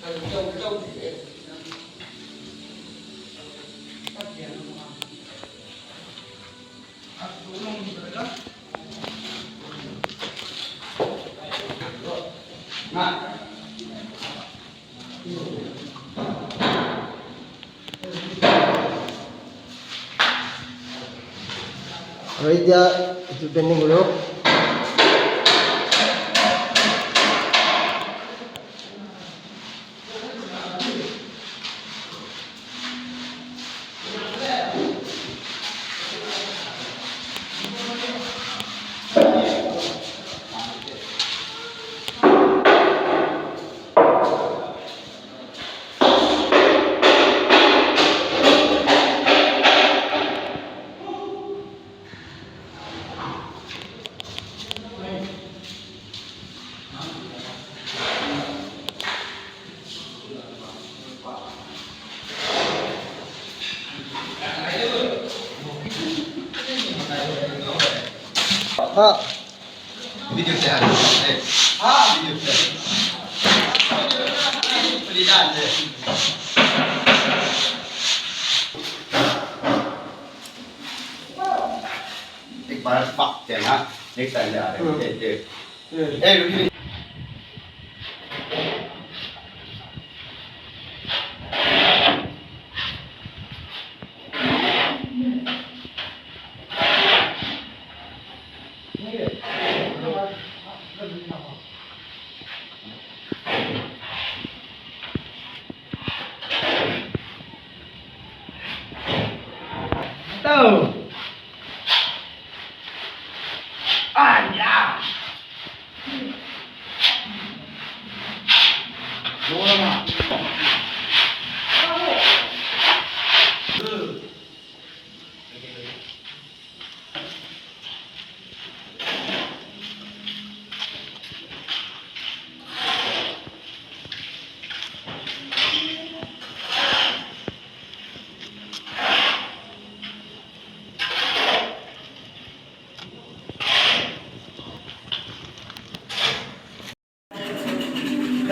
Rồi dia itu bending dulu. हाँ video से हाँ video से एक बार पकते हैं ना नेक्स्ट टाइम ले आ रहे हैं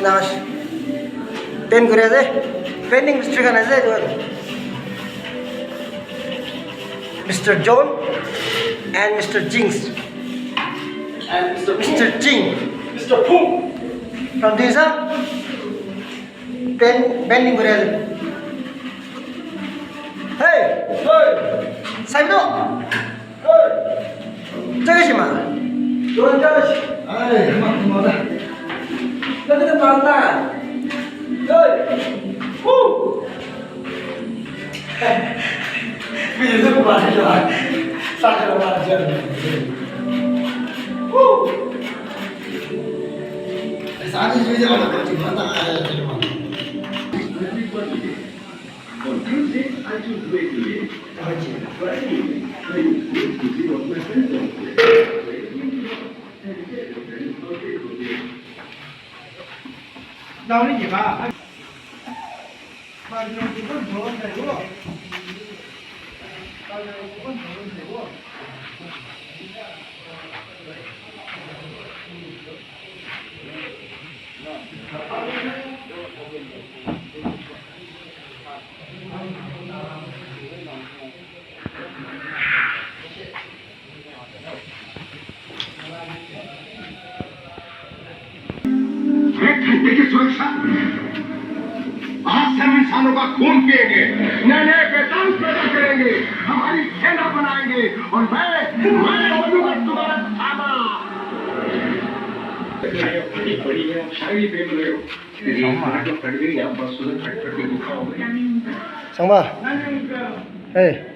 Finish. Pen kure aja. Pending Mr. kan aja itu. Mr. John and Mr. Jinx and Mr. Jing Mr. Pooh from Desa. Pending kure aja. Hey, hey Saibdo. hey Jaga sih mah. John Josh ay mak kita pantai hey bisa buat jalan sakit buat jalan सारी चीजें अलग होती हैं ना 나오는 게 봐. 맞아, 이건 넣으면 되고. 맞아, 이건 넣으면 되고. देखिए सुरक्षा आज से हम इंसानों का खून पिएंगे नए नए बेताज पैदा करेंगे हमारी सेना बनाएंगे और मैं होऊंगा तुम्हारा खाना बड़ी है शायरी प्रेम रहे हो Sangba. Hey.